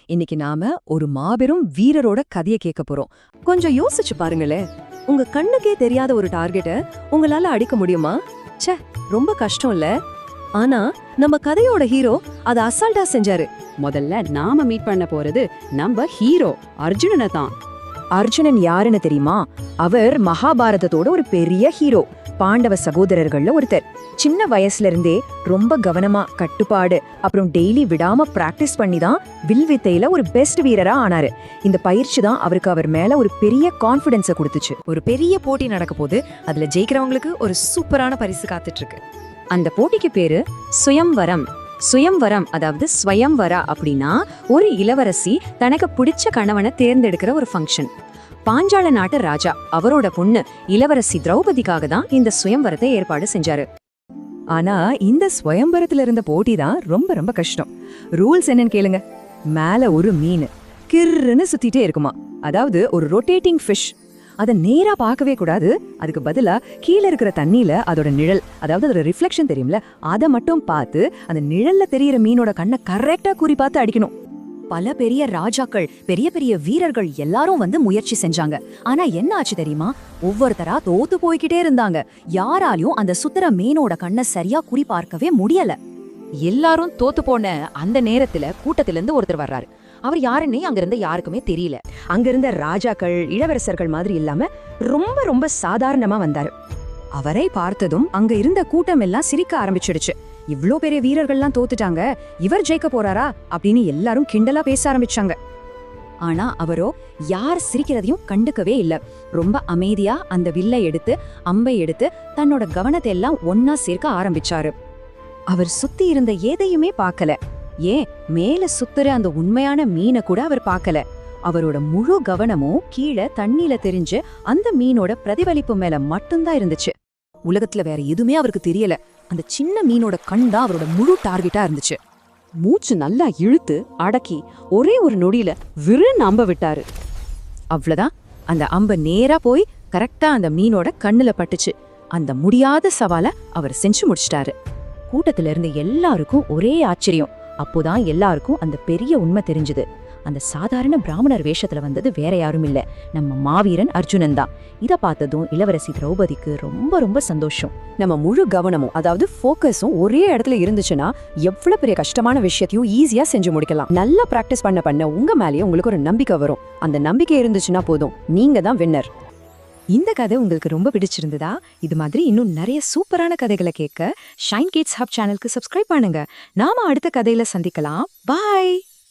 இன்னைக்கு நாம ஒரு மாபெரும் வீரரோட கதையை கேட்க போறோம். கொஞ்சம் யோசிச்சு பாருங்களேன். உங்க கண்ணுக்கே தெரியாத ஒரு டார்கெட்ட உங்களால அடிக்க முடியுமா? ச்சே, ரொம்ப கஷ்டம் இல்ல? ஆனா நம்ம கதையோட ஹீரோ அதை அசால்ட்டா செஞ்சாரு. முதல்ல நாம மீட் பண்ண போறது நம்ம ஹீரோ அர்ஜுனனை தான். அர்ஜுனன் யாருன்னு தெரியுமா? அவர் மகாபாரதத்தோட ஒரு பெரிய ஹீரோ. பாண்டவ சகோதரர்கள்ல ஒருத்தர். சின்ன வயசுல இருந்தே ரொம்ப கவனமா, கட்டுப்பாடு, அப்புறம் டெய்லி விடாம பிராக்டிஸ் பண்ணி தான் வில்வித்தையில ஒரு பெஸ்ட் வீரரா ஆனாரு. இந்த பயிற்சி தான் அவருக்கு அவர் மேல ஒரு பெரிய கான்ஃபிடன்ஸை கொடுத்துச்சு. ஒரு பெரிய போட்டி நடக்க போது அதுல ஜெயிக்கிறவங்களுக்கு ஒரு சூப்பரான பரிசு காத்துட்டு இருக்கு. அந்த போட்டிக்கு பேரு சுயம்வரம். சுயம்வரம் அதாவது ஸ்வயம்வரா அப்படின்னா ஒரு இளவரசி தனக்கு பிடிச்ச கணவனை தேர்ந்தெடுக்கிற ஒரு ஃபங்க்ஷன். பாஞ்சால நாட்டு ராஜா அவரோட பொண்ணு இளவரசி திரௌபதிக்காக தான் இந்த சுயம்வரத்தை ஏற்பாடு செஞ்சாரு. ஆனா இந்த ஸ்வயம்பரத்துல இருந்த போட்டி தான் ரொம்ப ரொம்ப கஷ்டம். ரூல்ஸ் என்னன்னு கேளுங்க. மேல ஒரு மீன் கிர்ன்னு சுத்திட்டே இருக்குமா, அதாவது ஒரு ரொட்டேட்டிங் ஃபிஷ். அதை நேரா பார்க்கவே கூடாது. அதுக்கு பதிலா கீழே இருக்கிற தண்ணியில அதோட நிழல், அதாவது அதோட ரிஃப்ளெக்ஷன் தெரியும்ல, அதை மட்டும் பார்த்து அந்த நிழல்ல தெரியிற மீனோட கண்ணை கரெக்டா குறி பார்த்து அடிக்கணும். பல பெரிய ராஜாக்கள், பெரிய பெரிய வீரர்கள் எல்லாரும் வந்து முயற்சி செஞ்சாங்க. ஆனா என்ன ஆச்சு தெரியுமா? ஒவ்வொருத்தரா தோத்து போய்கிட்டே இருந்தாங்க. யாராலையும் அந்த சுத்திர மீனோட கண்ணை சரியா குறி பார்க்கவே முடியல. எல்லாரும் தோத்து போன அந்த நேரத்துல கூட்டத்தில இருந்து ஒருத்தர் வர்றாரு. அவர் யாருன்னே அங்கிருந்த யாருக்குமே தெரியல. அங்கிருந்த ராஜாக்கள், இளவரசர்கள் மாதிரி இல்லாம ரொம்ப ரொம்ப சாதாரணமா வந்தாரு. அவரை பார்த்ததும் அங்க இருந்த கூட்டம் எல்லாம் சிரிக்க ஆரம்பிச்சிடுச்சு. இவ்ளோ பெரிய வீரர்கள்லாம் தோத்துட்டாங்க, இவர் ஜெயிக்க போறாரா அப்படின்னு எல்லாரும் கிண்டலா பேச ஆரம்பிச்சாங்க. ஆனா அவரோ யார் சிரிக்கிறதையும் கண்டுக்கவே இல்ல. ரொம்ப அமைதியா அந்த வில்லை எடுத்து, அம்பை எடுத்து தன்னோட கவனத்தை எல்லாம் ஒன்னா சேர்க்க ஆரம்பிச்சாரு. அவர் சுத்தி இருந்த எதையுமே பார்க்கல. ஏன் மேல சுத்துற அந்த உண்மையான மீனை கூட அவர் பார்க்கல. அவரோட முழு கவனமும் கீழே தண்ணியில தெரிஞ்சு அந்த மீனோட பிரதிபலிப்பு மேல மட்டும்தான் இருந்துச்சு. உலகத்துல வேற எதுவுமே அவருக்கு தெரியல. அந்த சின்ன மீனோட கண் தான் அவரோட முழு டார்கெட்டா இருந்துச்சு. மூச்சு நல்லா இழுத்து அடக்கி ஒரே ஒரு நொடியில விருன்னு அம்ப விட்டாரு. அவ்வளவுதான். அந்த அம்பு நேரா போய் கரெக்டா அந்த மீனோட கண்ணுல பட்டுச்சு. அந்த முடியாத சவாலை அவர் செஞ்சு முடிச்சிட்டாரு. கூட்டத்தில இருந்து எல்லாருக்கும் ஒரே ஆச்சரியம். அப்போதான் எல்லாருக்கும் அந்த பெரிய உண்மை தெரிஞ்சது. அந்த சாதாரண பிராமணர் வேஷத்துல வந்தது வேற யாரும் இல்ல, நம்ம மாவீரன் அர்ஜுனன் தான். இத பார்த்ததும் இளவரசி திரௌபதிக்கு ரொம்ப ரொம்ப சந்தோஷம். நம்ம முழு கவனமும், அதாவது ஃபோக்கஸும் ஒரே இடத்துல இருந்துச்சுன்னா எவ்வளவு பெரிய கஷ்டமான விஷயத்தையும் ஈஸியா செஞ்சு முடிக்கலாம். நல்லா பிராக்டிஸ் பண்ண உங்க மேலேயே உங்களுக்கு ஒரு நம்பிக்கை வரும். அந்த நம்பிக்கை இருந்துச்சுன்னா போதும், நீங்க தான் வின்னர். இந்த கதை உங்களுக்கு ரொம்ப பிடிச்சிருந்ததா? இது மாதிரி இன்னும் நிறைய சூப்பரான கதைகளை கேட்க ஷைன் கிட்ஸ் ஹப் சேனலுக்கு சப்ஸ்கிரைப் பண்ணுங்க. நாம அடுத்த கதையில சந்திக்கலாம். பாய்.